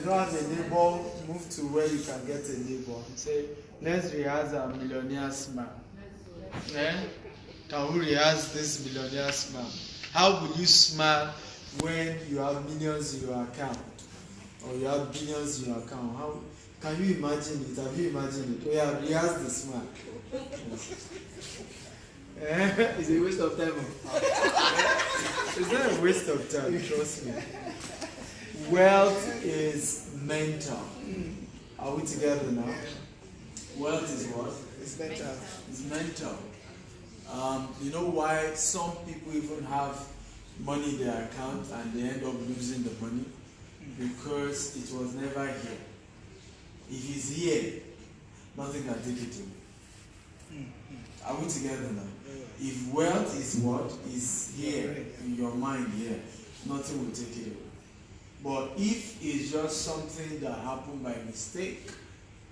don't have a neighbor, move to where you can get a neighbor. Say, let's rehearse a millionaire smile. Can we rehearse this millionaire smile? How will you smile when you have millions in your account? Or you have billions in your account? How can you imagine it? Have you imagined it? Oh yeah, rehearse the smile. It's a waste of time. It's not a waste of time, trust me. Wealth is mental. Are we together now? Wealth is what? It's mental. It's mental. You know why some people even have money in their account and they end up losing the money? Because it was never here. If it's here, nothing can take it away. Are we together now? If wealth is what? Is here, in your mind here, nothing will take it away. But if it's just something that happened by mistake,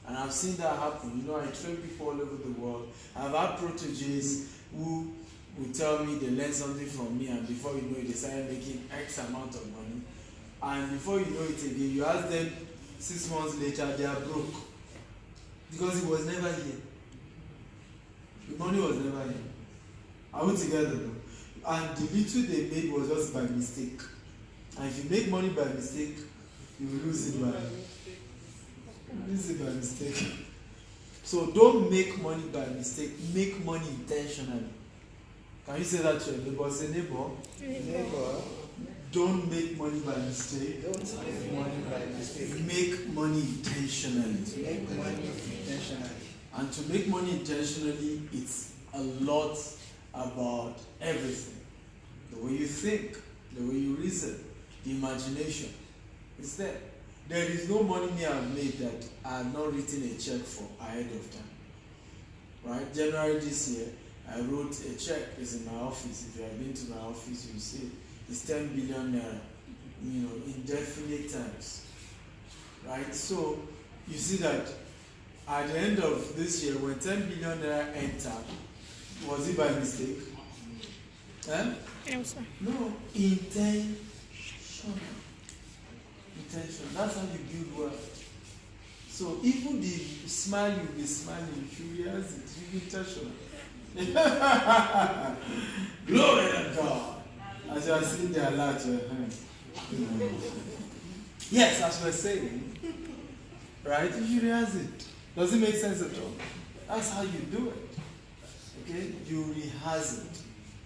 and I've seen that happen, you know, I train people all over the world. I've had proteges who will tell me they learned something from me, and before you know it, they started making X amount of money. And before you know it again, you ask them 6 months later, they are broke. Because it was never here. The money was never here. Are we together though? And the little they made was just by mistake. And if you make money by mistake, you will lose it by mistake. So don't make money by mistake, make money intentionally. Can you say that to your neighbor? Say neighbor. Neighbor. Don't make money by mistake. Don't make money by mistake. Make money intentionally. Make money intentionally. And to make money intentionally, it's a lot about everything. The way you think, the way you reason, the imagination. It's there. There is no money I have made that I have not written a check for ahead of time. Right? January this year, I wrote a check. It's in my office. If you have been to my office, you see it's 10 billion naira. You know, indefinite times. Right? So you see that at the end of this year, when 10 billion naira entered, was it by mistake? Yes, sir. No, intention. Intention. That's how you build wealth. So even the smile you'll be smiling, if you realize it, you be intentional. Glory to God. As you are sitting there, alert your hand. Yes, as we're saying, right? If you realize it, does it make sense at all? That's how you do it. Okay? You rehearse it.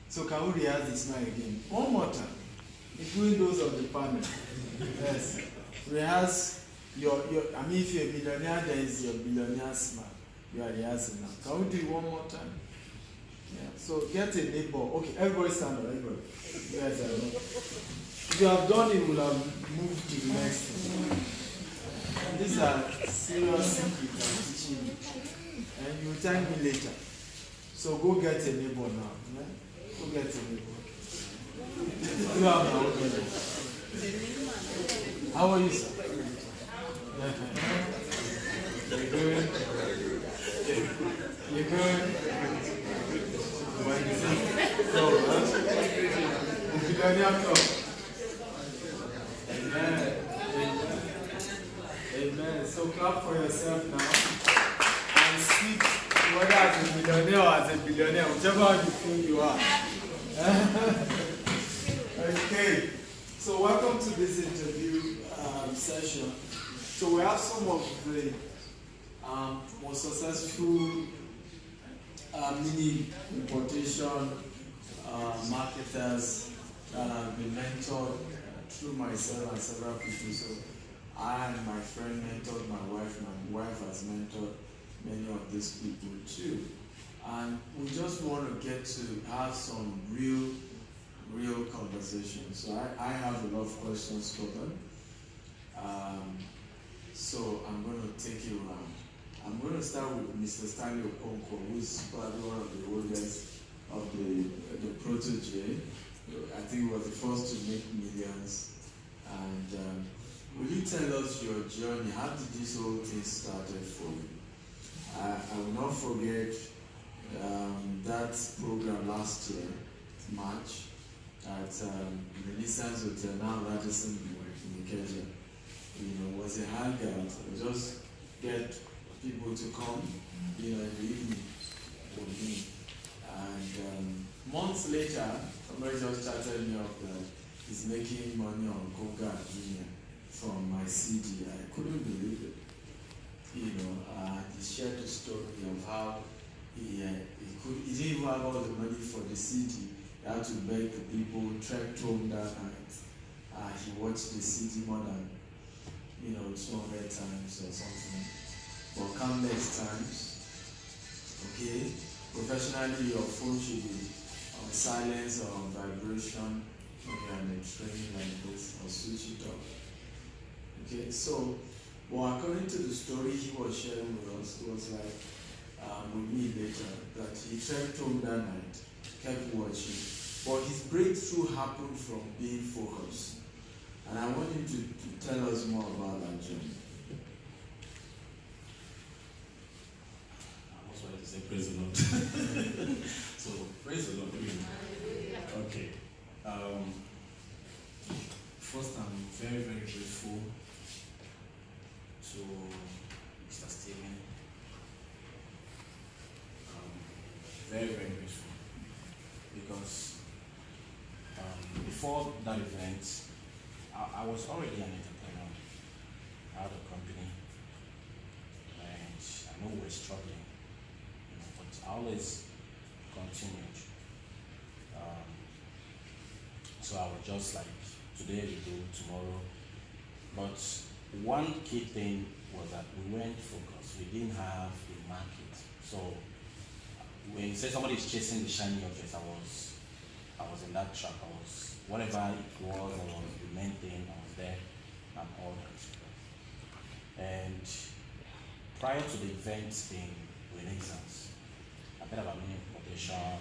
So can we rehearse the smile again? One more time. Including those of the panel. Yes. Rehearse your I mean, if you're a billionaire, there is your billionaire smile. You are rehearsing now. Can we do it one more time? Yeah. So get a neighbor. Okay, everybody stand up. Everybody. Yes, I know. If you have done it, we'll have moved to the next thing. And these are serious secrets I'm teaching you. And you will thank me later. So go get a neighbor now. Yeah? Go get a neighbor. You have my own brother. How are you, sir? You're good. You're good. Amen. Amen. So clap for yourself now and speak whether as a millionaire or as a billionaire, whichever you feel you are. Okay. So welcome to this interview session. So we have some of the most successful mini importation marketers that have been mentored through myself and several people. So I and my friend mentored my wife. My wife has mentored many of these people too. And we just want to get to have some real conversation. So I have a lot of questions for them. So I'm going to take you around. I'm going to start with Mr. Stanley Okonkwo, who is probably one of the oldest of the protege. I think he was the first to make millions. And will you tell us your journey? How did this whole thing started for you? I will not forget that program last year, March, at the Nissan's Hotel, now Radisson in Ikeja. You know, was was a hangout. Just get people to come, in the evening with me. And months later, somebody just chatted me up that he's making money on Coca Junior from my CD. I couldn't believe it. He shared the story of how he didn't even have all the money for the CD. He had to beg the people, trekked home that night. He watched the CD more than 200 times or something. But countless times. Okay? Professionally, your phone should be on silence or on vibration when you're in a train like this, or switch it off. Okay, so, well, according to the story he was sharing with us, it was like, with me later, that he trekked home that night, kept watching, but his breakthrough happened from being focused. And I want him to tell us more about that journey. I was going to say praise the Lord. So, praise the Lord. Okay. First, I'm very, very grateful to Mr. Stephen. Very, very grateful. Because before that event, I was already an entrepreneur. I had a company, and I know we're struggling, but I always continued. So I was just like, today we do, tomorrow. But one key thing was that we weren't focused. We didn't have a market. So when you say somebody is chasing the shiny objects, I was in that trap. I was, whatever it was, I was the main thing, I was there and all that. And prior to the event in Renaissance, I heard about importation.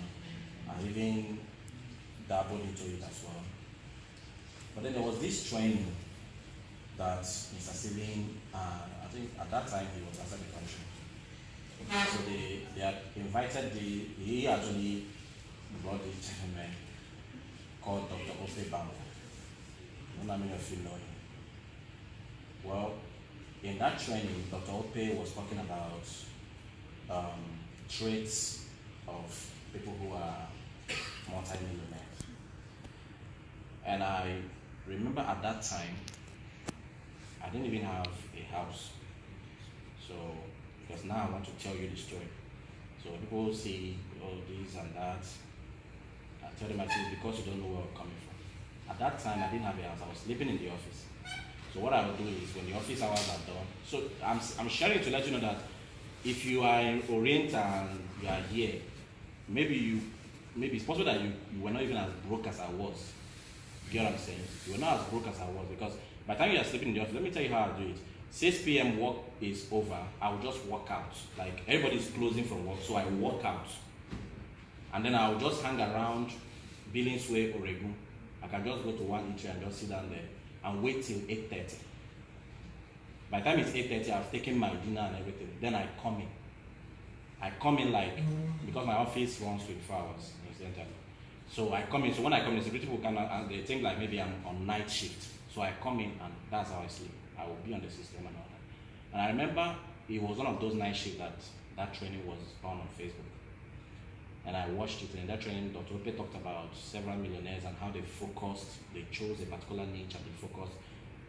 I even dabbled into it as well. But then there was this training that Mr. Steven, I think at that time he was outside the country. So they had invited he actually brought this gentleman called Dr. Ope Bambo. I don't know how many of you know him. Well, in that training, Dr. Ope was talking about traits of people who are multi-millionaires. And I remember at that time, I didn't even have a house. So, because now I want to tell you the story. So people see all this and that. I tell them, it's because you don't know where I'm coming from. At that time, I didn't have a house. I was sleeping in the office. So what I would do is, when the office hours are done, so I'm sharing to let you know that if you are in Oriental and you are here, maybe it's possible that you were not even as broke as I was. You get what I'm saying? You were not as broke as I was, because by the time you are sleeping in the office, let me tell you how I do it. 6 p.m. work is over, I will just walk out. Like, everybody's closing from work, so I walk out. And then I will just hang around Billingsway, Oregon. I can just go to one eatery and just sit down there and wait till 8:30. By the time it's 8:30, I've taken my dinner and everything. Then I come in. I come in like, because my office runs 24 hours, incidentally. So I come in, so when I come in, security people come and they think like maybe I'm on night shift. So I come in and that's how I sleep. I will be on the system and all that. And I remember it was one of those night shifts that training was on Facebook. And I watched it, and in that training, Dr. Ope talked about several millionaires and how they focused, they chose a particular niche and they focused.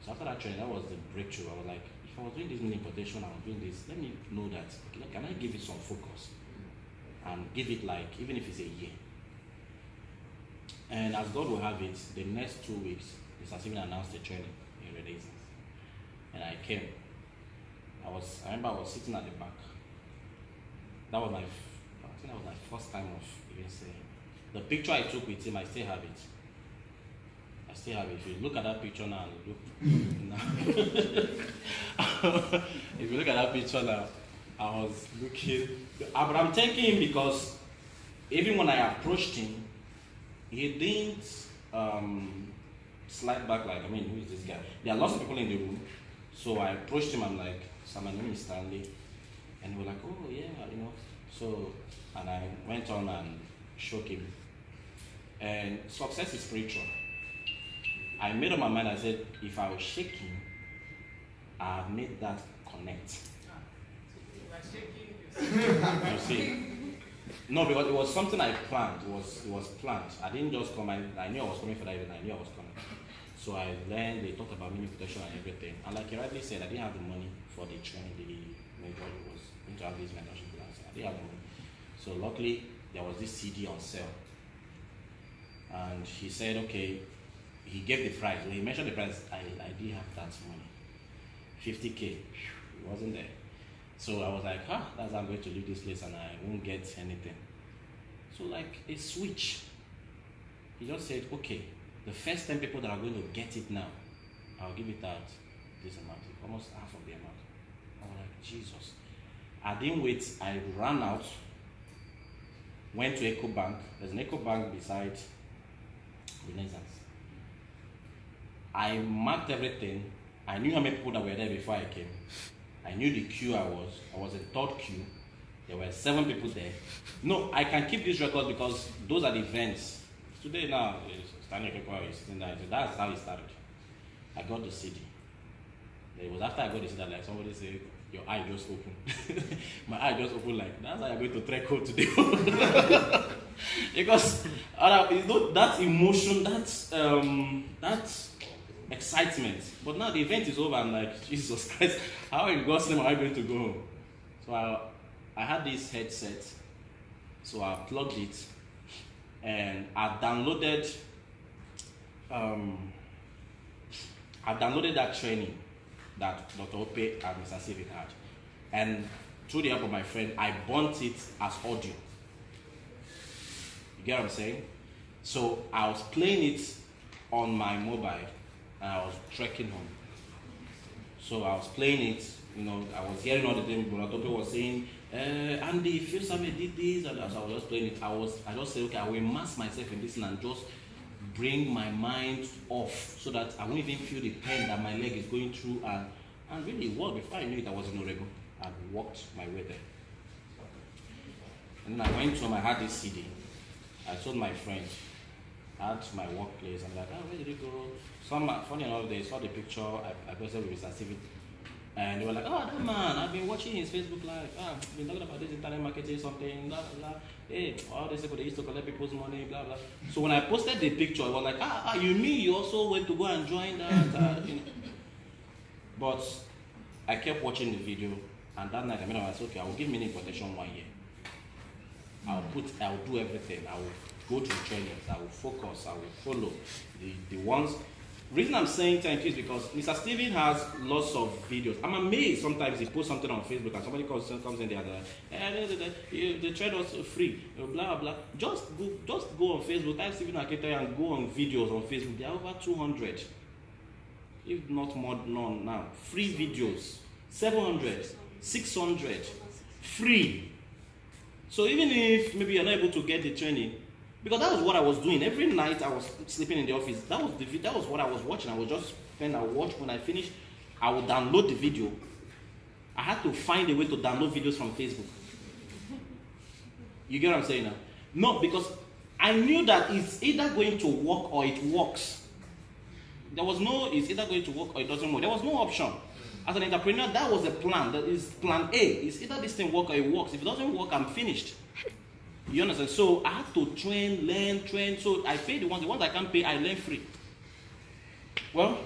So after that training, that was the breakthrough. I was like, if I was doing this importation, I was doing this, let me know that, okay, can I give it some focus? And give it like, even if it's a year. And as God will have it, the next 2 weeks, Mr. Steven announced the training in Renaissance. And I came. I remember I was sitting at the back. That was I think that was my first time of even saying. The picture I took with him, I still have it. I still have it. If you look at that picture now, if you look at that picture now, I was looking. But I'm thanking him because even when I approached him, he didn't slide back like, who is this guy? There are lots of people in the room. So I approached him, I'm like, so my name is Stanley. And he was like, oh yeah, So, and I went on and shook him. And success is spiritual. I made up my mind, I said, if I will shake him, I've made that connect. You see? No, because it was something I planned. It was planned. I didn't just come. I knew I was coming for that event. I knew I was coming. So I learned. They talked about mini protection and everything. And like you rightly said, I didn't have the money for the training. The majority was going to have this mentorship class. I didn't have the money. So luckily, there was this CD on sale. And he said, okay, he gave the price. When he mentioned the price, I didn't have that money. 50K. It wasn't there. So I was like, that's how I'm going to leave this place and I won't get anything. So like a switch. He just said, okay, the first 10 people that are going to get it now, I'll give it out this amount, almost half of the amount. I was like, Jesus. I didn't wait. I ran out, went to Ecobank. There's an Ecobank beside Renaissance. I marked everything. I knew how many people that were there before I came. I knew the queue I was in third queue. There were 7 people there. No, I can keep this record because those are the events. Today now, Stanley Okonkwo is sitting there. That's how it started. I got the CD. It was after I got the CD, like somebody said, your eye just opened. My eye just opened like, that's how you're going to trek home today. Because that emotion, that's excitement. But now the event is over, I'm like, Jesus Christ, how in God's name am I going to go home? So I had this headset, so I plugged it, and I downloaded that training that Dr. Ope and Mr. Civic had. And through the help of my friend, I burnt it as audio. You get what I'm saying? So I was playing it on my mobile, and I was trekking home. So I was playing it, I was hearing all the things, but Dr. was saying, Andy, field survey did this, and so I was just playing it. I just said, okay, I will immerse myself in this and just bring my mind off so that I won't even feel the pain that my leg is going through, and really it worked. Before I knew it, I was in Oregon. I walked my way there. And then I went home, I had this CD. I told my friend at my workplace, I'm like, where did it go? Funny enough, they saw the picture I posted with Mr. Civic. And they were like, that man, I've been watching his Facebook Live. I've been talking about this internet marketing, something, blah, blah, blah. Hey, all these people, they used to collect people's money, blah, blah. So when I posted the picture, I was like, you mean you also went to go and join that? But I kept watching the video, and that night I was okay, I will give mini importation 1 year. I'll do everything. I will go to the trainings, I will focus, I will follow the ones. The reason I'm saying thank you is because Mr. Steven has lots of videos. I'm amazed sometimes he posts something on Facebook and somebody comes in there and the trade was free, blah blah. Just go on Facebook, type Steven Akintayo and go on videos on Facebook. There are over 200, if not more, none now. Free videos, 700, 600, free. So even if maybe you're not able to get the training, because that was what I was doing. Every night I was sleeping in the office. That was what I was watching. I was just when I finished, I would download the video. I had to find a way to download videos from Facebook. You get what I'm saying now? No, because I knew that it's either going to work or it works. There was no, it's either going to work or it doesn't work. There was no option. As an entrepreneur, that was the plan. That is plan A. It's either this thing works or it works. If it doesn't work, I'm finished. You understand? So I had to learn. So I paid the ones I can't pay, I learn free. Well,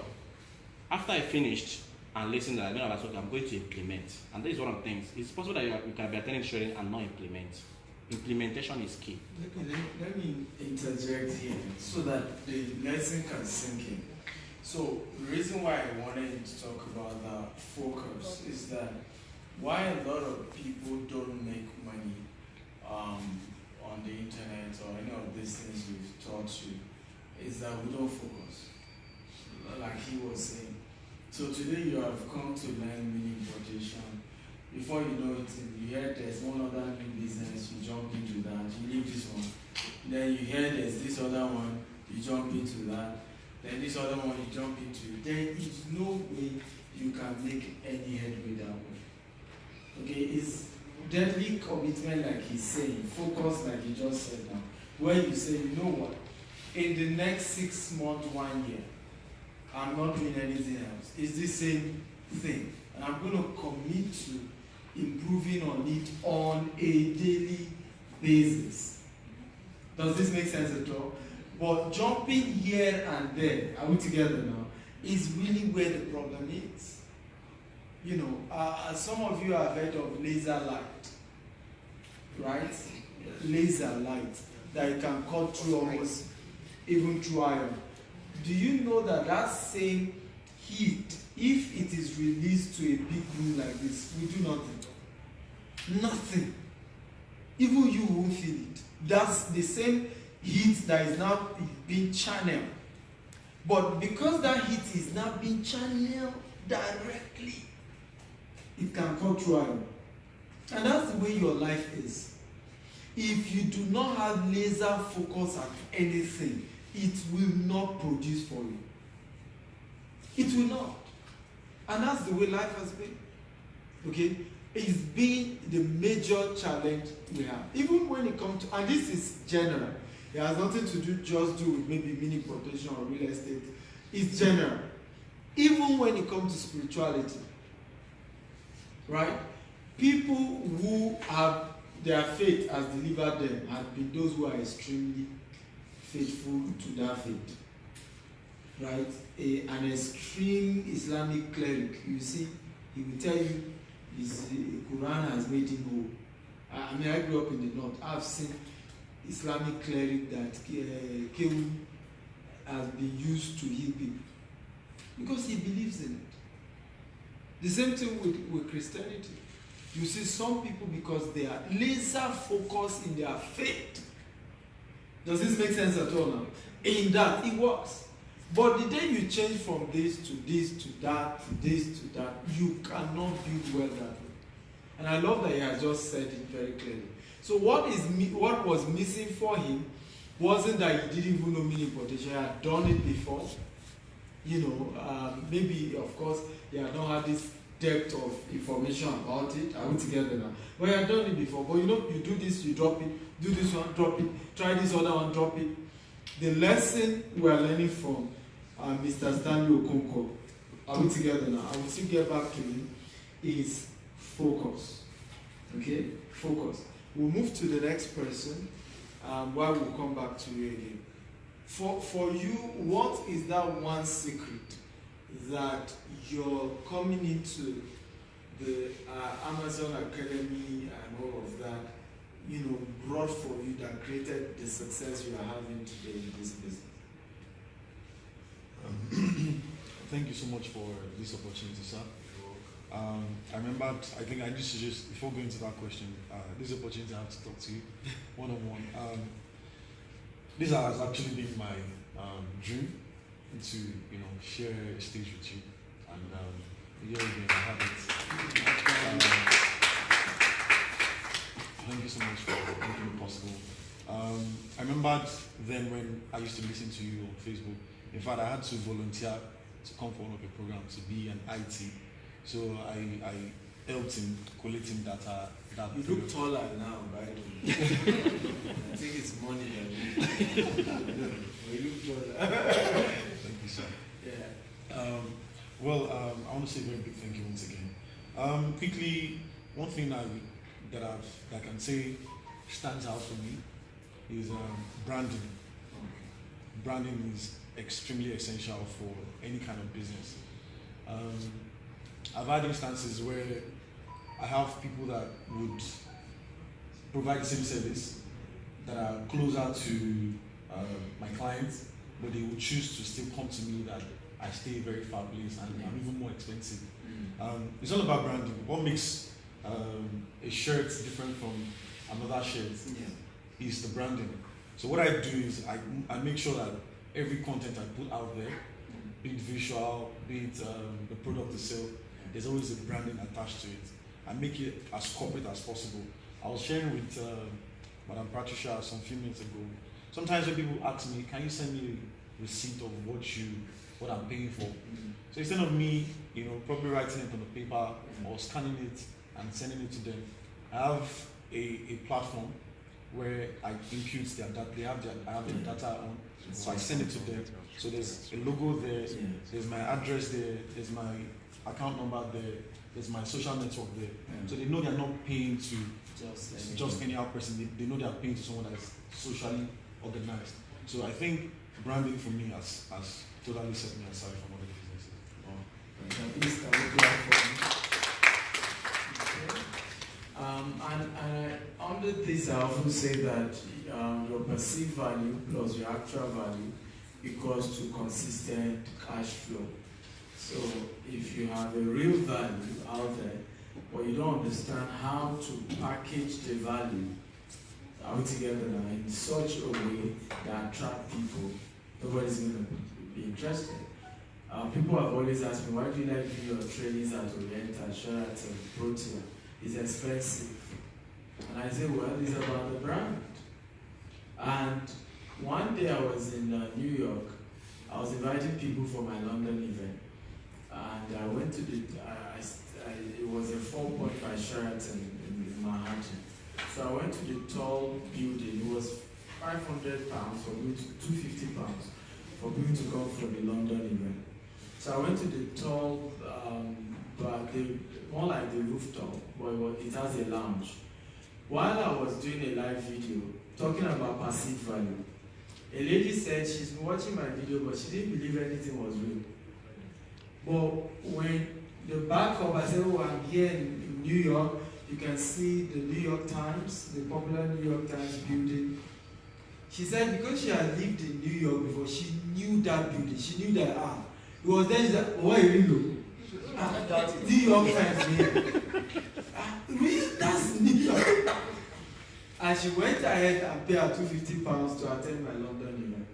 after I finished and listened, I was okay, I'm going to implement. And this is one of the things. It's possible that you can be attending training and not implement. Implementation is key. Let me interject here so that the lesson can sink in. So the reason why I wanted to talk about that focus is that why a lot of people don't make money on the internet or any of these things we've taught you is that we don't focus, like he was saying. So today you have come to learn mini importation. Before you know it, you hear there's one other new business, you jump into that, you leave this one. Then you hear there's this other one, you jump into that. Then this other one you jump into. There is no way you can make any headway that way. Okay, it's deadly commitment, like he's saying, focus, like he just said now, where you say, you know what, in the next 6 months, 1 year, I'm not doing anything else. It's the same thing, and I'm going to commit to improving on it on a daily basis. Does this make sense at all? But jumping here and there, are we together now, is really where the problem is. You know, some of you have heard of laser light, right? Laser light that you can cut through almost even through iron. Do you know that that same heat, if it is released to a big room like this, we do nothing? Nothing. Even you won't feel it. That's the same heat that is now being channeled. But because that heat is now being channeled directly, it can cut through iron. And that's the way your life is. If you do not have laser focus at anything, it will not produce for you. It will not. And that's the way life has been. Okay? It's been the major challenge we have. Even when it comes to, and this is general, it has nothing to do with maybe mini importation or real estate. It's general. Even when it comes to spirituality, right? People who have their faith has delivered them have been those who are extremely faithful to that faith, right? An extreme Islamic cleric, you see, he will tell you his Quran has made him whole. I mean, I grew up in the north. I've seen Islamic cleric that Kewu has been used to heal people because he believes in it. The same thing with Christianity. You see some people, because they are laser focused in their faith. Does this make sense at all now? In that, it works. But the day you change from this to this to that to this to that, you cannot build well that way. And I love that he has just said it very clearly. So what was missing for him wasn't that he didn't even know mini importation. He had done it before. You know, maybe, of course, he had not had this depth of information about it. Are we together now? But he had done it before. But you know, you do this, you drop it. Do this one, drop it. Try this other one, drop it. The lesson we are learning from Mr. Stanley Okonkwo, are we together now? I will still get back to him, is focus. Okay? Focus. We'll move to the next person while we'll come back to you again. For you, what is that one secret that you're coming into the Amazon Academy and all of that, you know, brought for you that created the success you are having today in this business? Thank you so much for this opportunity, sir. I remembered, I think I need to just, before going to that question, this opportunity I have to talk to you one-on-one. This has actually been my dream to, you know, share a stage with you, and here again I have it. Thank you so much for making it possible. I remembered then when I used to listen to you on Facebook. In fact, I had to volunteer to come for one of your programs to be an IT. So I helped him collating data. You look taller now, right? I think it's money that you look taller. Thank you, sir. Yeah. I want to say a very big thank you once again. Quickly, one thing that I can say stands out for me is branding. Branding is extremely essential for any kind of business. I've had instances where I have people that would provide the same service that are closer to my clients, but they would choose to still come to me that I stay a very far place and I'm even more expensive. It's all about branding. What makes a shirt different from another shirt is the branding. So what I do is I make sure that every content I put out there, be it visual, be it the product itself, there's always a branding attached to it. I make it as corporate as possible. I was sharing with Madam Patricia some few minutes ago. Sometimes when people ask me, can you send me a receipt of what I'm paying for? So instead of me, you know, probably writing it on the paper or scanning it and sending it to them, I have a platform where I impute their data. I have their data on, so I send it to them. So there's a logo there, there's my address there, there's my account number there, there's my social network there. Yeah. So they know they're not paying to Just just any other person. They know they're paying to someone that is socially organized. So I think branding for me has totally set me aside from other businesses. Please, can we clap for me? And under this, I often say that your perceived value plus your actual value equals to consistent cash flow. So if you have a real value out there, but you don't understand how to package the value out together now in such a way that attract people, nobody's going to be interested. People have always asked me, why do you like doing your trainings at Oriental, Sheraton, Protea? It's expensive. And I say, well, it's about the brand. And one day I was in New York. I was inviting people for my London event. And I went to it was a 4.5 Sheraton in Manhattan. So I went to the tall building. It was £500 for me, £250 for people to come for the London event. So I went to the tall, more like the rooftop, but it has a lounge. While I was doing a live video talking about perceived value, a lady said she's been watching my video, but she didn't believe anything was real. But when the backup, I said, oh, I'm here in New York, you can see the New York Times, the popular New York Times building. She said because she had lived in New York before, she knew that building. She knew that, it was there, she said, why you look? New York Times, man. Really? That's New York. And she went ahead and paid her £250 to attend my London event.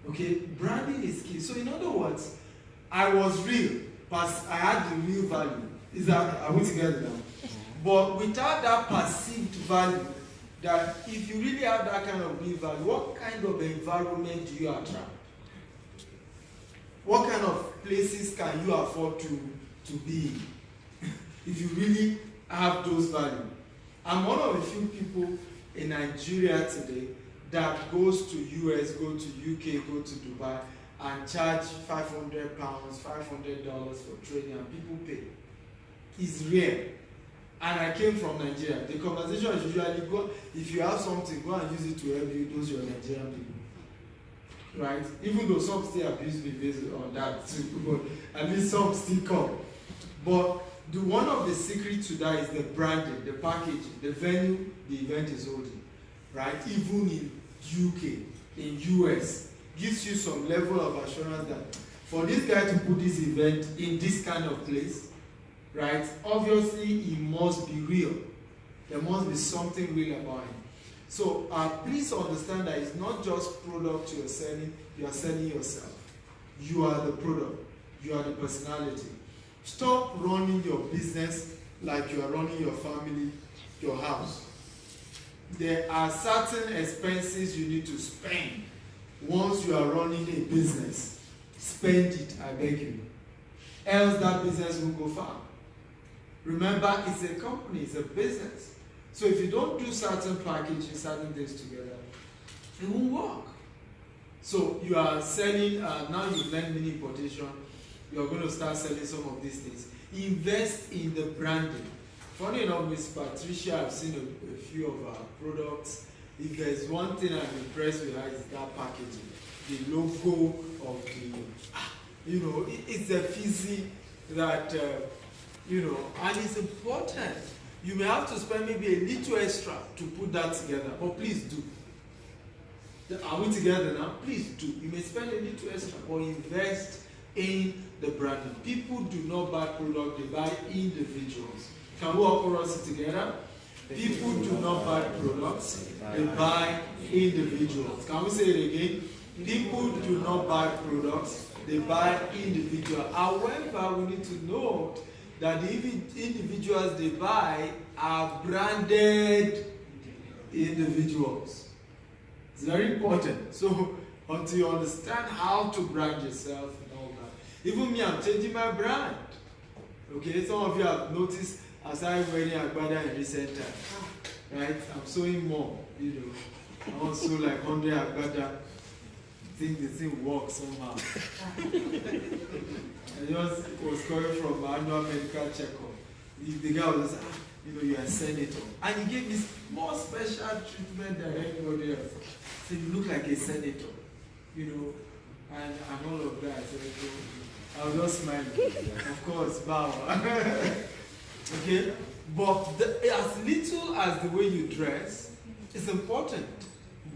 Okay, branding is key. So in other words, I was real, but I had the real value. Is that, are we together now? But without that perceived value, that if you really have that kind of real value, what kind of environment do you attract? What kind of places can you afford to be in? If you really have those values. I'm one of the few people in Nigeria today that goes to US, go to UK, go to Dubai and charge £500, $500 for training and people pay. It's rare. And I came from Nigeria. The conversation is usually, go, if you have something, go and use it to help you, those your Nigerian people. Right? Even though some still abuse me based on that too, but at least some still come. But one of the secrets to that is the branding, the packaging, the venue the event is holding. Right? Even in UK, in US, gives you some level of assurance that for this guy to put this event in this kind of place, right? Obviously, it must be real. There must be something real about him. So please understand that it's not just product you are selling yourself. You are the product. You are the personality. Stop running your business like you are running your family, your house. There are certain expenses you need to spend once you are running a business. Spend it, I beg you. Else that business will go far. Remember, it's a company, it's a business. So if you don't do certain packaging, certain things together, it won't work. So you are selling, now you've learned mini importation, you're going to start selling some of these things. Invest in the branding. Funny enough, Miss Patricia, I've seen a few of our products. If there's one thing I'm impressed with her, is that packaging. The logo of the, it's a fizzy that, and it's important. You may have to spend maybe a little extra to put that together, but please do. Are we together now? Please do. You may spend a little extra, but invest in the branding. People do not buy products, they buy individuals. Can we all chorus it together? People do not buy products, they buy individuals. Can we say it again? People do not buy products, they buy individuals. However, we need to note that the individuals they buy are branded individuals. It's very important. So until you understand how to brand yourself and all that. Even me, I'm changing my brand. Okay, some of you have noticed as I'm wearing agbada in recent time. Right? I'm sewing more, I want to sew like 100 agbada. think the thing works somehow. I just was coming from my annual medical checkup. The guy was just, you're a senator. And he gave me more special treatment than anybody else. So you look like a senator, and all of that. So I was just smiling. Of course, bow. Okay? But as little as the way you dress, it's important.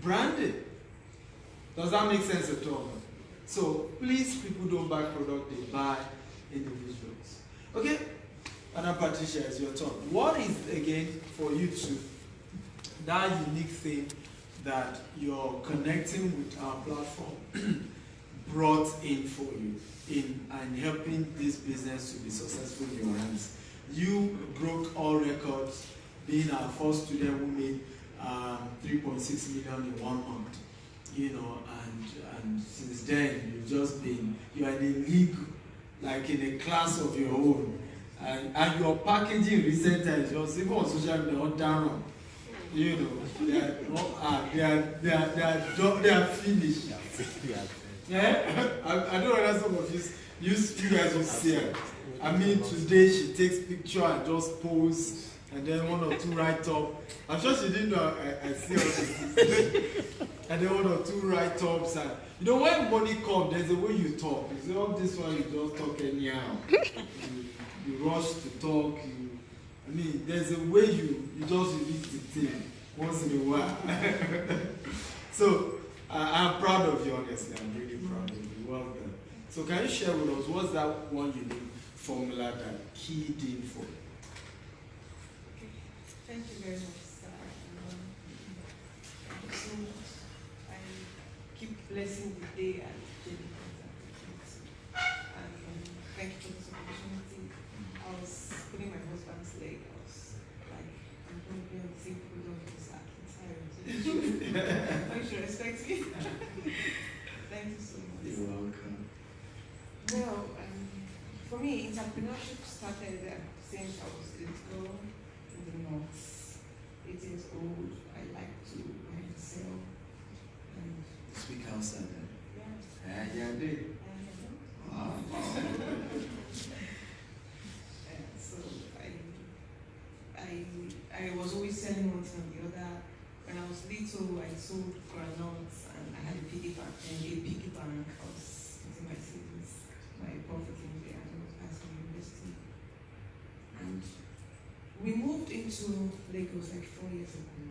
Branding. Does that make sense at all? So please, people don't buy product, they buy individuals. Okay? Anna Patricia, it's your turn. What is, again, for you to, that unique thing that you're connecting with our platform brought in for you and helping this business to be successful in your hands? You broke all records, being our first student who made 3.6 million in 1 month. And since then you've just been, you are in a league, like in a class of your own, and your packaging recent times, just even on social media, all down, they are finished. Yeah, I don't know whether some of you guys will see it. I mean, today she takes picture and just pose, and then 1 or 2 write-up. I'm sure she didn't know I see all this. And then 1 or 2 write-ups. And when money comes, there's a way you talk. It's not this one you just talk anyhow. You rush to talk. There's a way you just release the thing once in a while. So I'm proud of you, honestly. I'm really proud of you. Well done. So can you share with us what's that one unique formula that keyed in for you? Okay. Thank you very much, sir. Thank you so much. I keep blessing the day and getting opportunity. And thank you for this opportunity. I was putting my husband's leg. I was like, I'm going to be on the same program with this Akintayo. So you should respect me. Thank you so much. You're welcome. Well, for me, entrepreneurship started since I was a little in the north. 8 years old. I like to buy and sell. And Speak outside then. yeah. Yeah, I did. Wow. So I was always selling one thing or the other. When I was little, I sold granules and I had a piggy bank. I was putting my savings, my profit in there, and I was passing university. And we moved into Lagos like 4 years ago.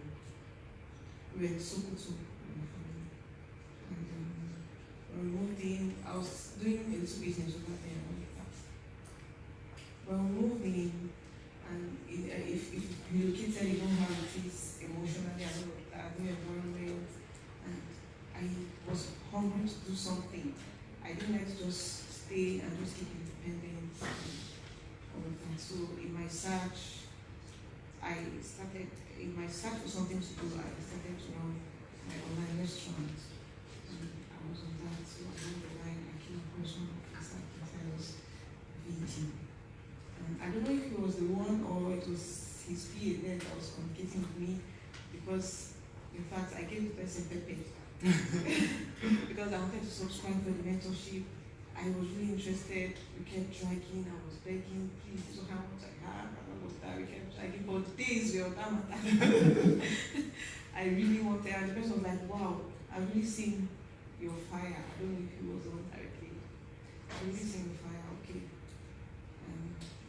We were in Sokoto. And when we moved in, I was doing a little business over there and all that. When we moved in, and if you relocated, you don't have this emotionally and all of that, new environment, and I was hungry to do something. I didn't like to just stay and just keep independent and all of that. So in my search, for something to do, I started to run my online restaurant. And I was on that, so along the line, I came across one of Akintayo's video. And I don't know if it was the one or it was his PA there that was communicating with me, because in fact I gave the person Pepe. Because I wanted to subscribe for the mentorship. I was really interested. We kept dragging. I was begging, please, this is how much I have, and all of that. We kept dragging. But the days were on that. I really wanted, and the person was like, wow, I've really seen your fire. I don't know if he was the one directly. I've really seen your fire, okay.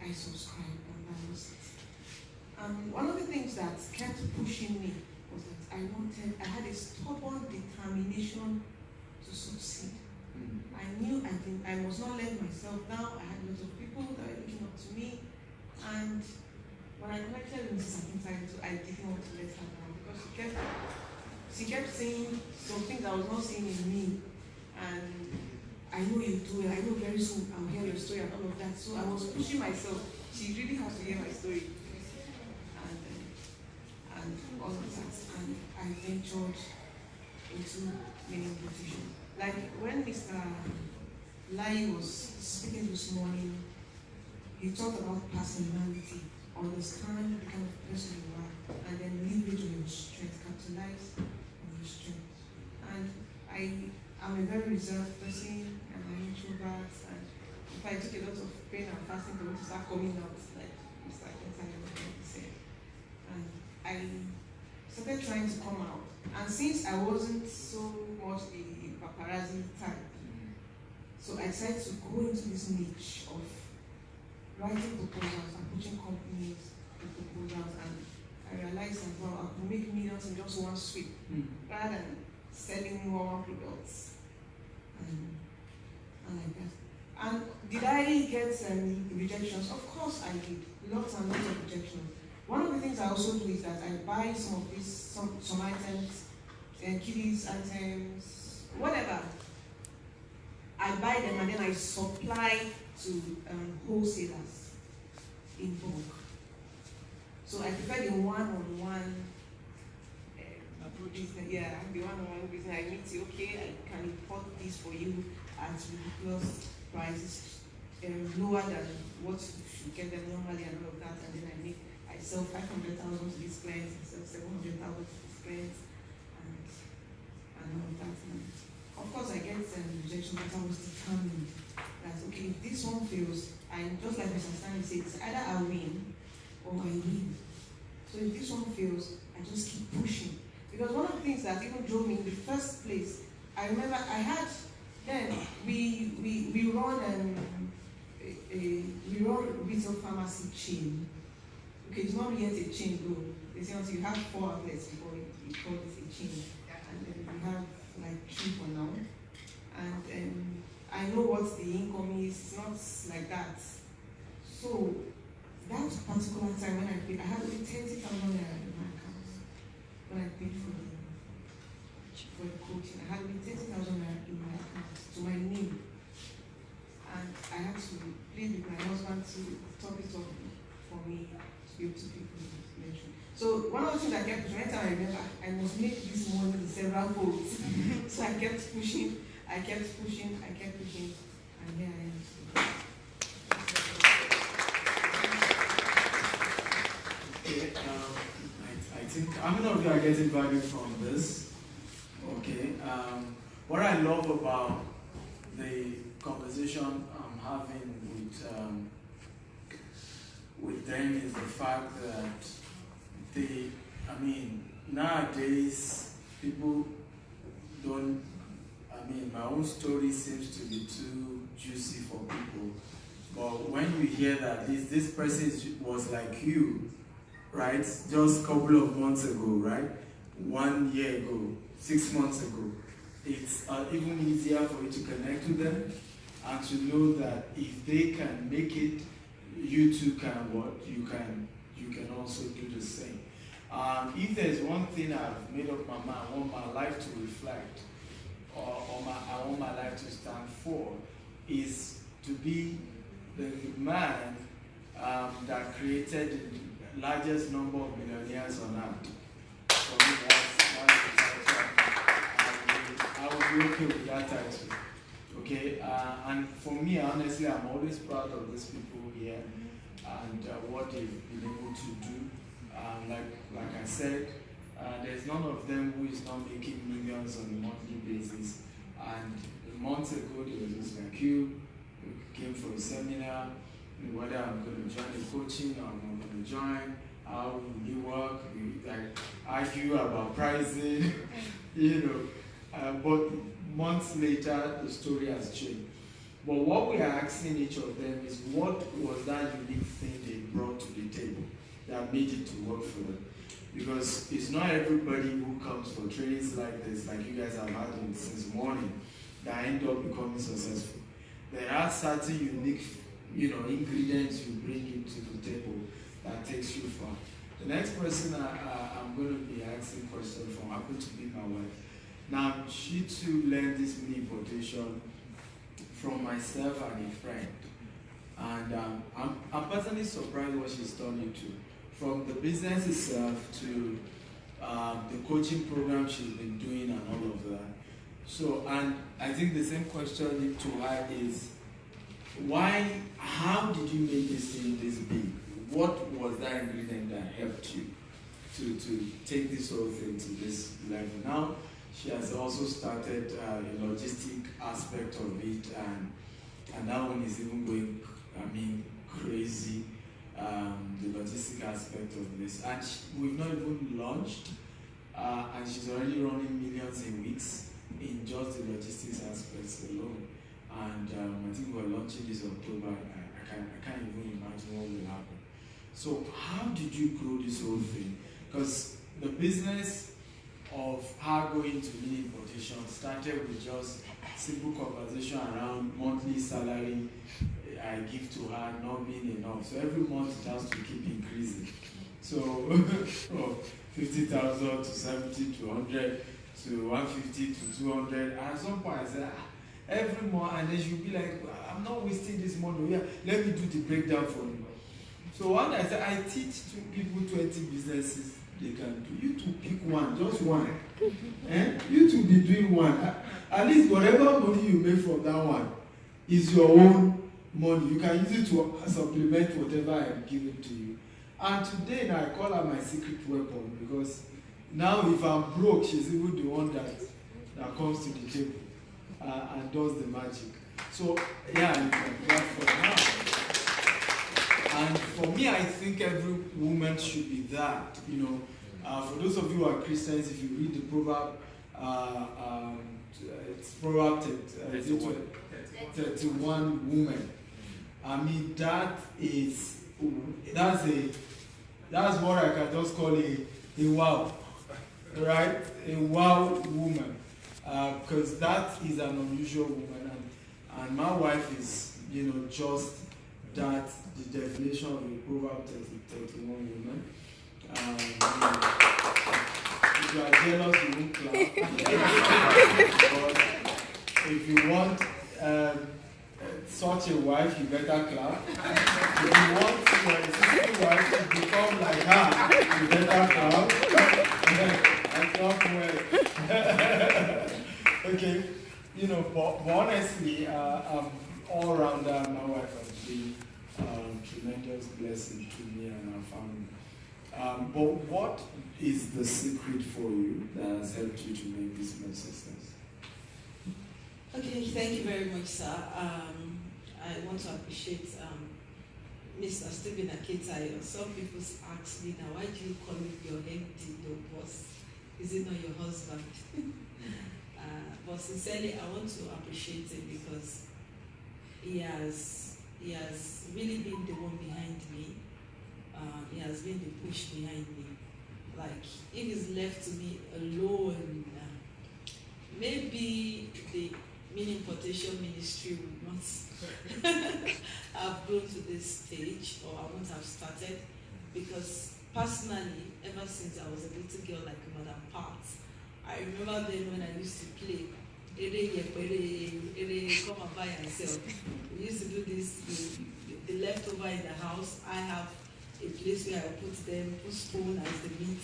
I subscribed, and that was it. One of the things that kept pushing me was that I had a stubborn determination to succeed. I knew I was not letting myself down. I had a lot of people that were looking up to me. And when I connected with Mrs. Akintayo, I didn't want to let her down because she kept saying some things I was not seeing in me. And I know you do it. I know very soon I'll hear your story and all of that. So I was pushing myself. She really has to hear my story. And all of that. And I ventured into importation. Like when Mr. Lai was speaking this morning, he talked about personality, understand the kind of person you are, and then leverage on your strength, capitalize on your strength. And I I'm a very reserved person, and I'm an introvert, and in fact, it took a lot of pain and fasting for me to start coming out, like Mr. Akintayo was saying. And I started trying to come out. And since I wasn't so much the paparazzi type, so I decided to go into this niche of writing proposals and pushing companies with proposals, and I realized that, well, I could make millions in just one sweep, rather than selling more products and like that. And did I get rejections? Of course I did. Lots and lots of rejections. One of the things I also do is that I buy some of these, some items, kiddies items, whatever. I buy them and then I supply to wholesalers in bulk. So I prefer the one-on-one business. Yeah, the one-on-one business. I meet you, okay, I can import this for you at ridiculous prices, lower than what you should get them normally and all of that, and then I sell 500,000 to these clients, I sell 700,000 to these clients, and all of that. And of course, I get rejection, but I was determined that, okay, if this one fails, and just like Mr. Stanley said, it's either I win or I win. So if this one fails, I just keep pushing. Because one of the things that even drove me in the first place, I remember I had, then we run we run a retail pharmacy chain. Okay, it's not yet a chain though. They say until you have 4 outlets before you call this a chain. And then we have like 3 for now. And I know what the income is, it's not like that. So that particular time when I paid, I had only 30,000 naira in my account. When I paid for the coaching, I had only 30,000 naira in my account to my name. And I had to plead with my husband to top it up for me to be able to pay for the mention. So one of the things I kept pushing, every time I remember, I must make this money in several folds. So I kept pushing, and here I am. Okay, I think how many of you are getting value from this? Okay. What I love about the conversation I'm having with them is the fact that nowadays people don't. My own story seems to be too juicy for people, but when you hear that this person was like you, right? Just a couple of months ago, right? 1 year ago, 6 months ago, it's even easier for you to connect with them and to know that if they can make it, you too can. You can also do the same. If there's one thing I've made up my mind, I want my life to reflect, or I want my life to stand for, is to be the man that created the largest number of millionaires on earth. For me, I would be okay with that title. Okay, and for me, honestly, I'm always proud of these people here and what they've been able to do. Like I said, there's none of them who is not making millions on a monthly basis. And months ago, they were just like you. We came for a seminar, whether I'm going to join the coaching or I'm not going to join. How will you work? We argue about pricing, but months later, the story has changed. But what we are asking each of them is, what was that unique thing they brought to the table that made it to work for them? Because it's not everybody who comes for trainings like this, like you guys have had since morning, that end up becoming successful. There are certain unique, ingredients you bring into the table that takes you far. The next person I'm going to be asking questions from happens to be my wife. Now, she too learned this mini importation from myself and a friend. And I'm personally surprised what she's turned into. From the business itself to the coaching program she's been doing and all of that. So, and I think the same question to her is, how did you make this thing this big? What was that ingredient that helped you to take this whole thing to this level? Now, she has also started a logistic aspect of it, and that one is even going, crazy. The logistic aspect of this, and we've not even launched, and she's already running millions in weeks in just the logistics aspects alone. And I think we're launching this October. I can't even imagine what will happen. So how did you grow this whole thing? Because the business of her going to mini importation started with just simple conversation around monthly salary I give to her not being enough. So every month it has to keep increasing. So from 50,000 to 70 to 100 to 150 to 200. And at some point I said, every month, and then she'll be like, I'm not wasting this money. Yeah, let me do the breakdown for you. So one day I said, I teach two people 20 businesses they can do. You two pick one, just one. You two be doing one. At least whatever money you make from that one is your own money. You can use it to supplement whatever I'm giving to you. And today now I call her my secret weapon, because now if I'm broke, she's even the one that comes to the table and does the magic. So yeah, you can clap for now. And for me, I think every woman should be that. For those of you who are Christians, if you read the proverb, it's Proverb 31 women. That's what I can just call a wow, right? A wow woman, because that is an unusual woman, and my wife is, just that, the definition of a Proverb 31 woman. If you are jealous, you won't clap. But if you want such a wife, you better clap. If you want your existing wife to become like her, you better clap. And clap well. Okay, but honestly, I'm all rounder. My wife has been tremendous blessing to me and our family. But what is the secret for you that has helped you to make this success? Okay, thank you very much, sir. I want to appreciate Mr. Stephen Akintayo. Some people ask me now, why do you call him your MD, your boss? Is it not your husband? But sincerely, I want to appreciate him because he has really been the one behind me. He has been the push behind me. Like, if he's left to me alone, maybe the mini importation ministry would not have grown to this stage, or I wouldn't have started, because personally, ever since I was a little girl like Madam Pat, I remember then when I used to play, come and buy and sell. We used to do this, the leftover in the house. I have a place where I put them, put spoon as the meat,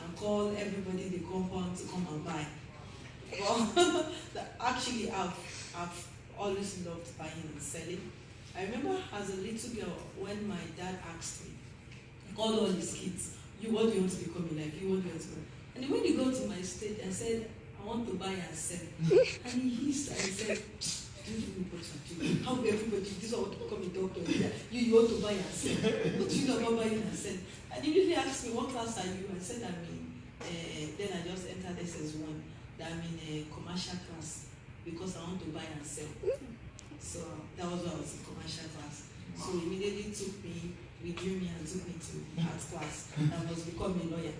and call everybody in the compound to come and buy. Well, actually, I've always loved buying and selling. I remember as a little girl when my dad asked me, he called all his kids, what do you want to become in life? You what do you want to become? And when he got to my stage, I said, I want to buy and sell. And he hissed and said, how will everybody, this one want to become a doctor? You want to buy and sell. What do you know about buying and selling? And he really asked me, what class are you? I said, then I just entered SS1. That I'm in a commercial class because I want to buy and sell. So that was why I was in commercial class. So immediately withdrew me and took me to art class and was becoming a lawyer.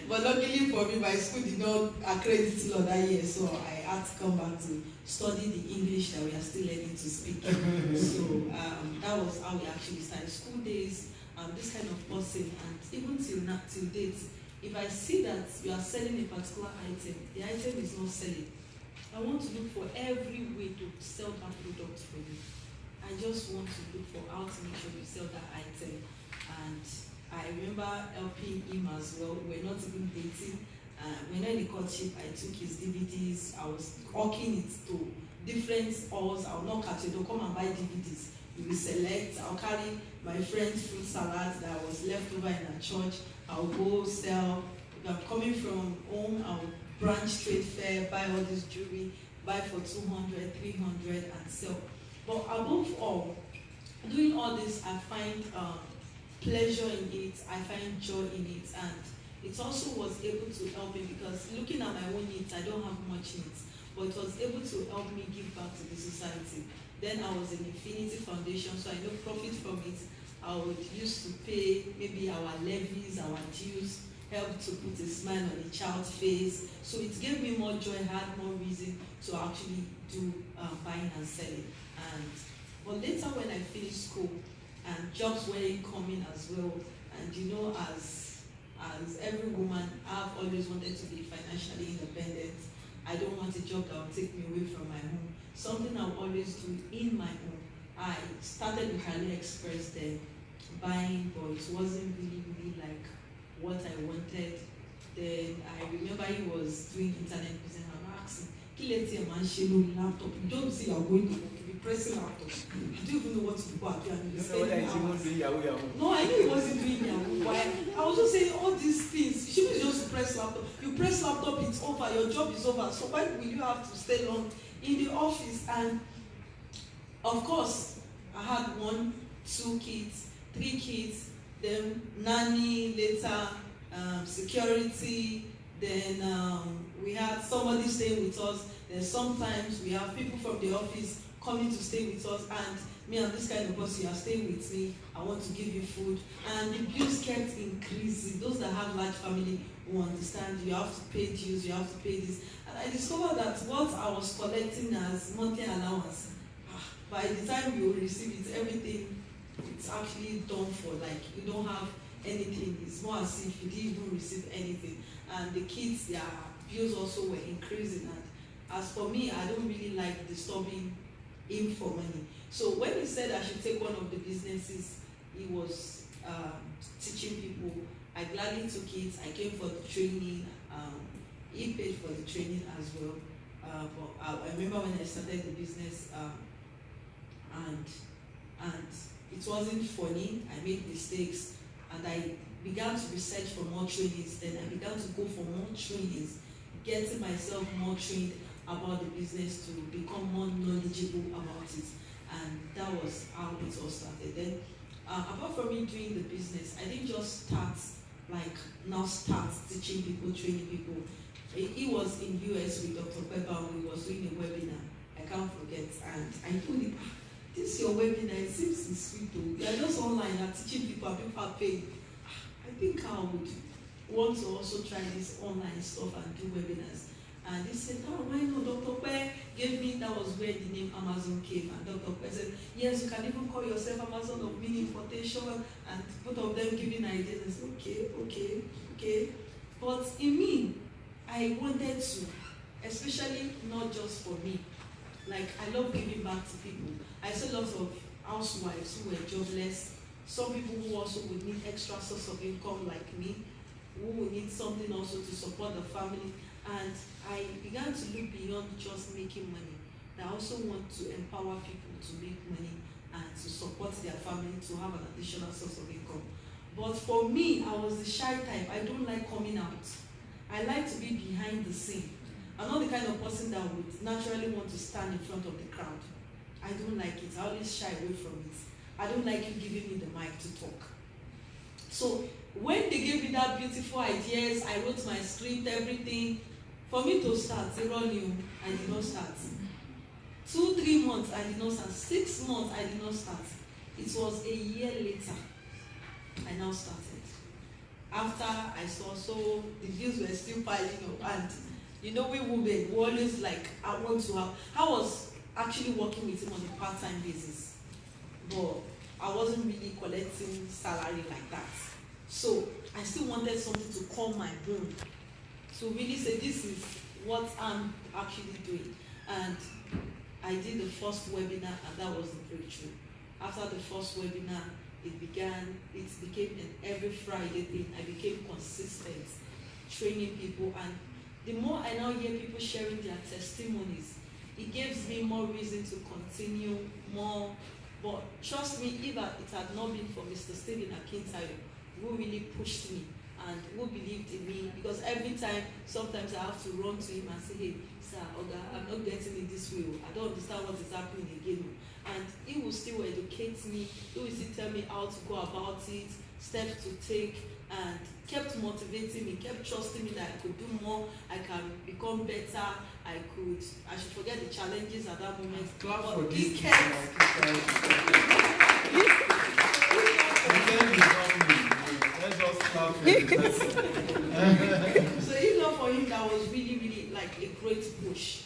But luckily for me, my school did not accredit law that year, so I had to come back to study the English that we are still learning to speak. So that was how we actually started school days, this kind of person, and even till date. If I see that you are selling a particular item, the item is not selling, I want to look for every way to sell that product for you. I just want to look for how to make sure you sell that item. And I remember helping him as well. We're not even dating. When I in the courtship, I took his DVDs. I was hawking it to different halls. I'll knock at your door, come and buy DVDs. You will select. I'll carry my friend's fruit salad that was left over in a church. I'll go sell. If I'm coming from home, I'll branch trade fair, buy all this jewelry, buy for 200, 300 and sell. But above all, doing all this, I find pleasure in it, I find joy in it, and it also was able to help me because looking at my own needs, I don't have much needs, but it was able to help me give back to the society. Then I was in Infinity Foundation, so I know profit from it. I would use to pay maybe our levies, our dues, help to put a smile on a child's face. So it gave me more joy, had more reason to actually do buying and selling. But later when I finished school, and jobs were incoming as well, and you know, as every woman, I've always wanted to be financially independent. I don't want a job that will take me away from my home. Something I'll always do in my home. I started with AliExpress then, buying, but it wasn't really like what I wanted. Then I remember he was doing internet business. I'm asking, Kileti man shelu laptop. You don't see you're going to work, you'll be pressing laptop. You don't even know what to do about you, and you're spending hours. No, I knew he wasn't doing Yahoo. Why? I was just saying all these things. You shouldn't just press laptop. You press laptop, it's over, your job is over. So why will you have to stay long in the office? And of course, I had 1, 2 kids, 3 kids, then nanny, later security, then we had somebody staying with us, then sometimes we have people from the office coming to stay with us, and me and this kind of person, you are staying with me, I want to give you food, and the bills kept increasing. Those that have large family will understand, you have to pay dues, you have to pay this, and I discovered that what I was collecting as monthly allowance, by the time you receive it, everything, it's actually done for, like you don't have anything. It's more as if you didn't even receive anything. And the kids, their bills also were increasing. And as for me, I don't really like disturbing him for money. So when he said I should take one of the businesses, he was teaching people. I gladly took it. I came for the training. He paid for the training as well. But I remember when I started the business, and it wasn't funny. I made mistakes, and I began to research for more trainings. Then I began to go for more trainings, getting myself more trained about the business to become more knowledgeable about it. And that was how it all started. Then apart from me doing the business, I didn't just start teaching people, training people. He was in US with Dr. Pepper, and we was doing a webinar. I can't forget. And I told him, this is your webinar, it seems sweet though. You are just online, you are teaching people, people are paying. I think I would want to also try this online stuff and do webinars. And they said, oh, why not? Dr. Pe gave me, that was where the name Amazon came. And Dr. Pe said, yes, you can even call yourself Amazon of Mini Importation, and both of them giving ideas. I said, okay. But in me, I wanted to, especially not just for me. Like, I love giving back to people. I saw lots of housewives who were jobless, some people who also would need extra source of income like me, who would need something also to support the family. And I began to look beyond just making money. I also want to empower people to make money and to support their family, to have an additional source of income. But for me, I was the shy type. I don't like coming out. I like to be behind the scene. I'm not the kind of person that would naturally want to stand in front of the crowd. I don't like it. I always shy away from it. I don't like you giving me the mic to talk. So when they gave me that beautiful ideas, I wrote my script, everything. For me to start, they all knew I did not start. 2-3 months, I did not start. 6 months, I did not start. It was a year later, I now started. After I saw, so the views were still piling up, and you know, we women, we always like, I want to have, I was actually working with him on a part-time basis, but I wasn't really collecting salary like that. So I still wanted something to call my own, to really say, this is what I'm actually doing. And I did the first webinar, and that was the breakthrough. After the first webinar, it became an every Friday thing. I became consistent, training people, and the more I now hear people sharing their testimonies, it gives me more reason to continue more. But trust me, if it had not been for Mr. Stephen Akintayo, who really pushed me and who believed in me, because every time, sometimes I have to run to him and say, hey, sir, Oga, I'm not getting it this way. I don't understand what is happening again. And he will still educate me. He will still tell me how to go about it, steps to take, and kept motivating me, kept trusting me that I could do more, I can become better, I should forget the challenges at that moment. Clap But for he this. kept. Let's just clap for the person. So if not for him, that was really, really like a great push.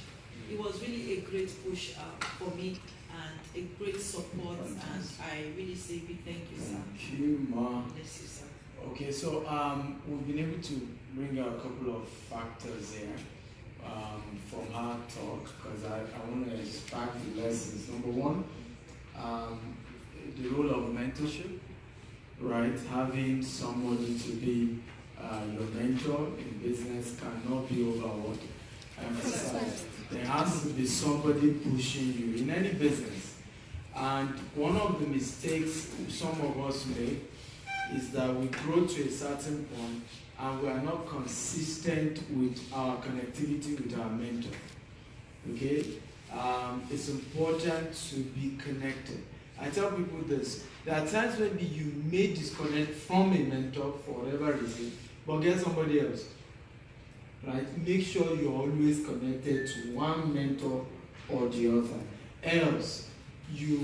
It was really a great push for me and a great support. And I really say big thank you, sir. Thank you, Ma. Bless you, sir. Okay, so we've been able to bring out a couple of factors here from her talk, because I want to extract the lessons. Number one, the role of mentorship, right? Having somebody to be your mentor in business cannot be overlooked. Emphasized. There has to be somebody pushing you in any business. And one of the mistakes some of us make is that we grow to a certain point and we are not consistent with our connectivity with our mentor. Okay? It's important to be connected. I tell people this. There are times when you may disconnect from a mentor for whatever reason, but get somebody else. Right? Make sure you're always connected to one mentor or the other. Else, your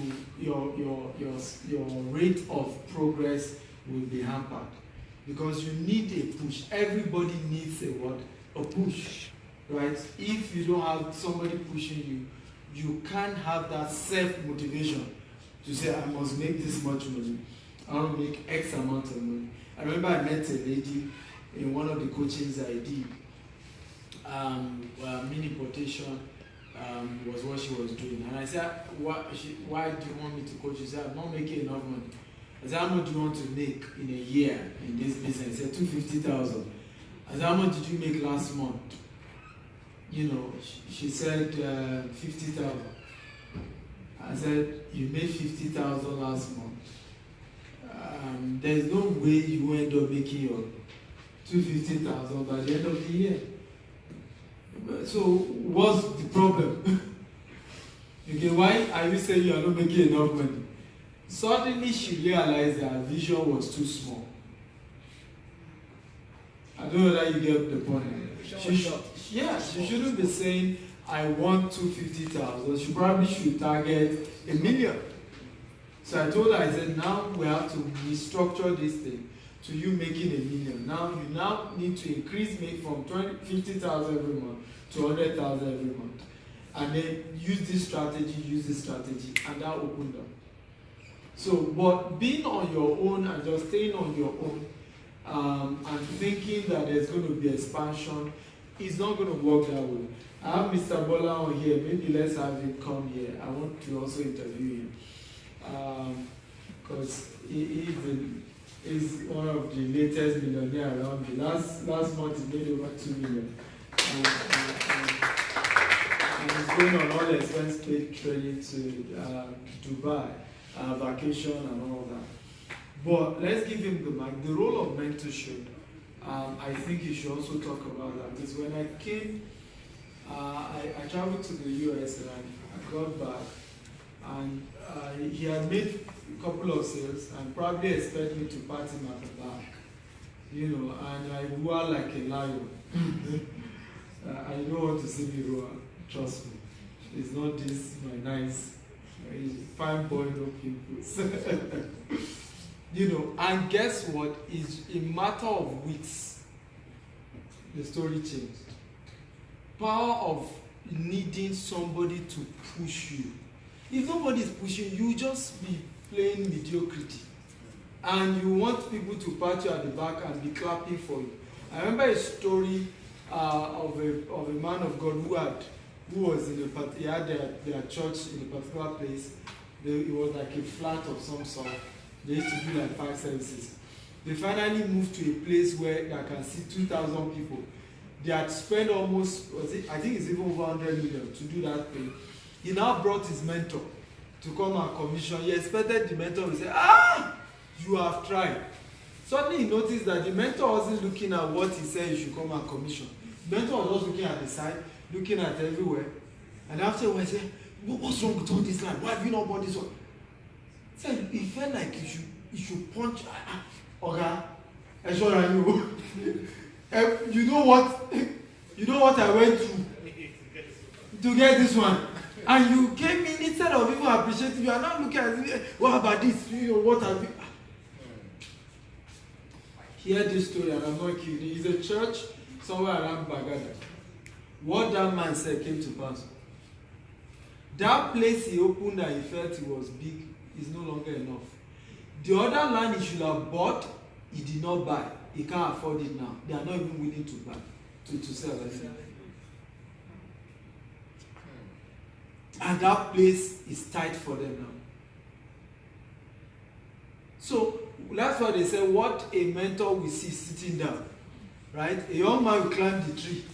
rate of progress will be hampered, because you need a push. Everybody needs a push, right? If you don't have somebody pushing you, you can't have that self-motivation to say, I must make this much money, I want to make X amount of money. I remember I met a lady in one of the coachings I did. Importation was what she was doing, and I said, why do you want me to coach you? She said, I'm not making enough money. I said, how much do you want to make in a year in this business? She said, 250,000. I said, how much did you make last month? She said 50,000. I said, you made 50,000 last month. There's no way you end up making your 250,000 by the end of the year. So what's the problem? Okay, why are you saying you are not making enough money? Suddenly she realized that her vision was too small. I don't know that you get the point. She shouldn't be saying, I want 250,000. She probably should target 1 million. So I told her, I said, now we have to restructure this thing to you making 1 million. Now you need to increase me from 50,000 every month to 100,000 every month. And then use this strategy, and that opened up. So, but being on your own and just staying on your own and thinking that there's going to be expansion is not going to work that way. I have Mr. Bola on here. Maybe let's have him come here. I want to also interview him because he is one of the latest millionaires around me. Last month he made over 2 million. And he's going on all expense paid training to Dubai. Vacation and all that. But let's give him the mic. The role of mentorship, I think he should also talk about that. Because when I came, I traveled to the US and I got back, and he had made a couple of sales and probably expected me to pat him at the back, and I roar like a lion. I don't want to see me roar, trust me. It's not this, my nice. Fine boy, no pimples. And guess what? It's a matter of weeks. The story changed. Power of needing somebody to push you. If nobody is pushing you, just be playing mediocrity. And you want people to pat you at the back and be clapping for you. I remember a story of a man of God who was he had their church in a particular place. It was like a flat of some sort. They used to do like 5 services. They finally moved to a place where they can see 2,000 people. They had spent almost, I think it's even over 100 million to do that thing. He now brought his mentor to come and commission. He expected the mentor to say, you have tried. Suddenly he noticed that the mentor wasn't looking at what he said he should come and commission. The mentor was just looking at the side, looking at everywhere. And afterwards he said, what's wrong with all this line? Why have you not bought this one? He said he felt like he should punch. Okay, I sure I know. You know what I went through to get this one. And you came in, instead of even appreciating, you are not looking at it. What about this? You know, what have you? Hear this story, and I'm not kidding. It's a church somewhere around Bagada. What that man said came to pass. That place he opened and he felt it was big is no longer enough. The other land he should have bought, he did not buy. He can't afford it now. They are not even willing to buy, to sell anything. And that place is tight for them now. So that's why they say what a mentor will see sitting down. Right? A young man will climb the tree.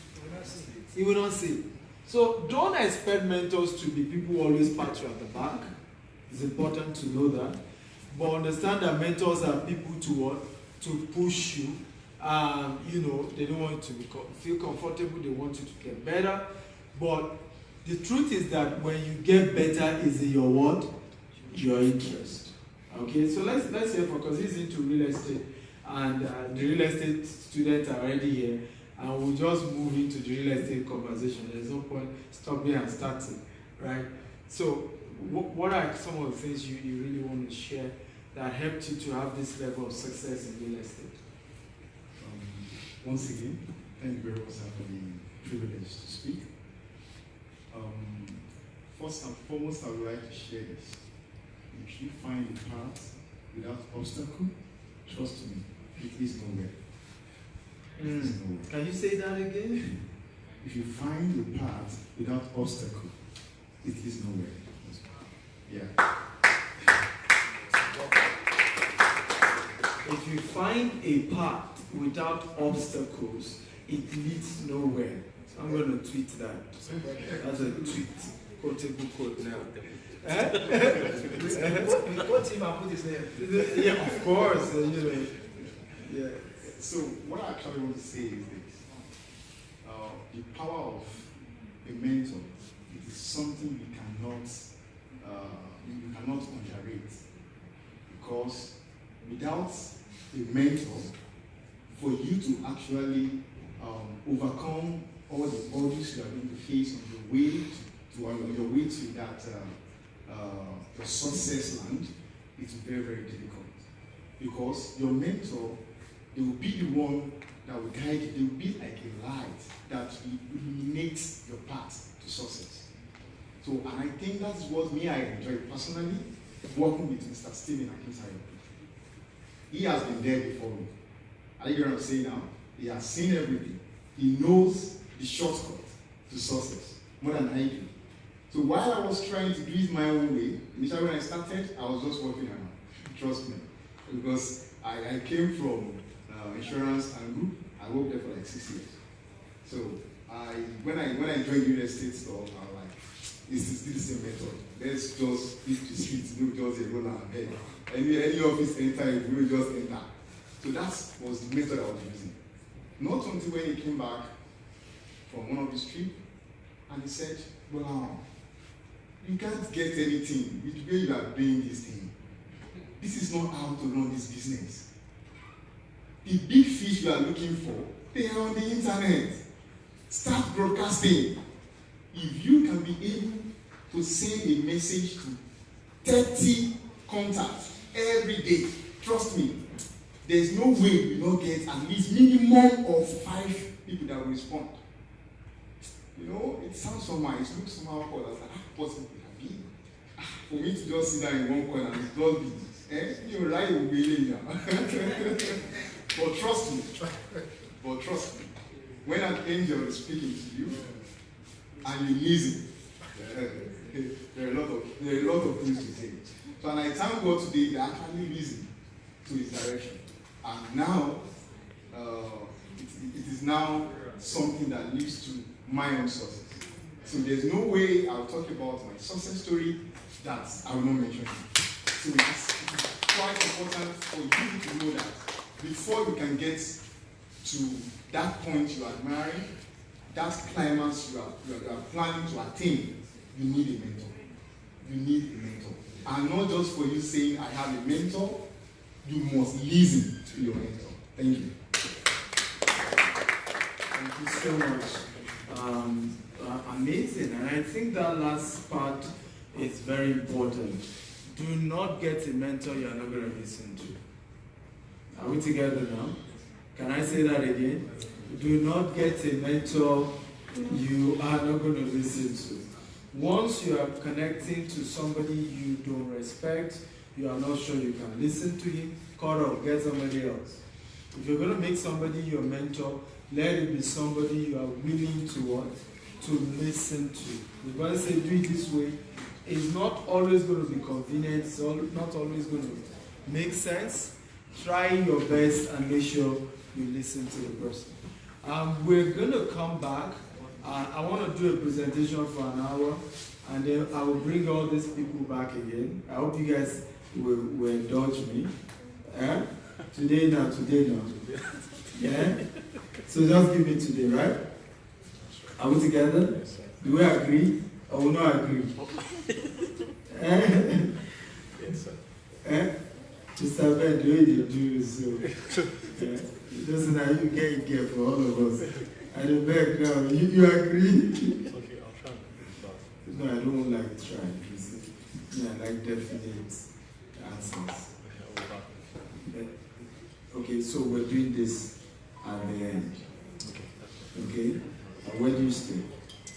He will not see. So don't expect mentors to be people who always pat you at the back. It's important to know that. But understand that mentors are people to push you. You know, they don't want you to feel comfortable. They want you to get better. But the truth is that when you get better, is in your what? Your interest. Okay, so let's hear from, because he's into real estate, and the real estate students are already here, and we'll just move into the real estate conversation. There's no point stopping and starting, right? So what are some of the things you really want to share that helped you to have this level of success in real estate? Once again, thank you very much for the privilege to speak. First and foremost, I would like to share this. If you find a path without obstacle, trust me, it is nowhere. It is nowhere. Can you say that again? If you find a path without obstacle, it is nowhere. Yeah. If you find a path without obstacles, it leads nowhere. So I'm going to tweet that. That's a tweet. Quotable quote now. Quote him and put his name. Yeah, of course. You know. Yeah. So what I actually want to say is this. The power of a mentor, it is something you cannot underrate. Because without a mentor, for you to actually overcome all the bodies you are going to face on your way to that your success land, it's very, very difficult. Because your mentor, they will be the one that will guide you. They will be like a light that will illuminate your path to success. So, and I think that's what I enjoy personally, working with Mr. Stephen Akintayo. He has been there before me. I think what I'm saying now. He has seen everything. He knows the shortcut to success more than I do. So while I was trying to do it my own way, initially when I started, I was just working around. Trust me. Because I came from insurance and group. I worked there for like 6 years. So when I joined real estate stuff, I was like, this is the same method. Let's just hit the streets, do just a roll and bed. Any office enter, we will just enter. So that was the method I was using. Not until when he came back from one of his trips, and he said, well, you can't get anything with the way you are doing this thing. This is not how to run this business. The big fish you are looking for, they are on the internet. Start broadcasting. If you can be able to send a message to 30 contacts every day, trust me, there's no way you will not get at least minimum of 5 people that will respond. You know, it sounds somehow, it looks somehow odd. I was like, possible it can be. For me to just sit down in one corner and just be, you're right, you'll be now. But trust me, when an angel is speaking to you and you listen, there are a lot of things to say. So, and I thank God today they actually listen to his direction. And now, it is now something that leads to my own success. So there's no way I'll talk about my success story that I will not mention it. So it's quite important for you to know that before you can get to that point you are admiring, that climax you are planning to attain, you need a mentor. You need a mentor. And not just for you saying, I have a mentor, you must listen to your mentor. Thank you. Thank you so much. Amazing. And I think that last part is very important. Do not get a mentor you are not going to listen to. Are we together now? Can I say that again? Do not get a mentor you are not going to listen to. Once you are connecting to somebody you don't respect, you are not sure you can listen to him, cut off, get somebody else. If you're going to make somebody your mentor, let it be somebody you are willing to what? To listen to. The Bible says do it this way. It's not always going to be convenient, it's not always going to make sense. Try your best and make sure you listen to the person. We're going to come back. I want to do a presentation for an hour, and then I will bring all these people back again. I hope you guys will indulge me. Today now. Yeah? So just give me today, right? Are we together? Do we agree or we not agree? Yes, sir. Mr. Ben, the way you do so. Just now you get for all of us. And the back now, you agree? Okay, I'll try. No, I don't like trying. Yeah, I like definite answers. Okay, so we're doing this at the end. Okay? And where do you stay?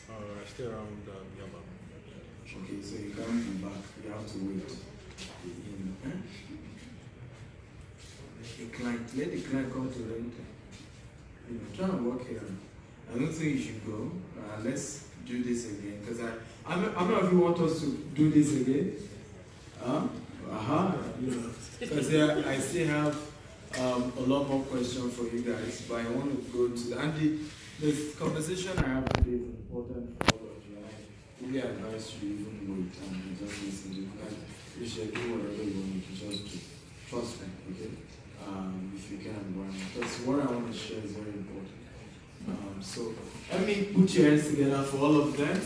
I stay around Yaba. Okay, so you can't be back. You have to wait. Let the client come to Oriental. Try and work here. I don't think you should go. Let's do this again. Because how many of you want us to do this again? Because I still have a lot more questions for you guys, but I want to go to the conversation I have today is important for all of you. I really advise you even wait and just listen to it. You should do whatever you want to just do. Trust me, okay? If you can, because what I want to share is very important. So let me put your hands together for all of them.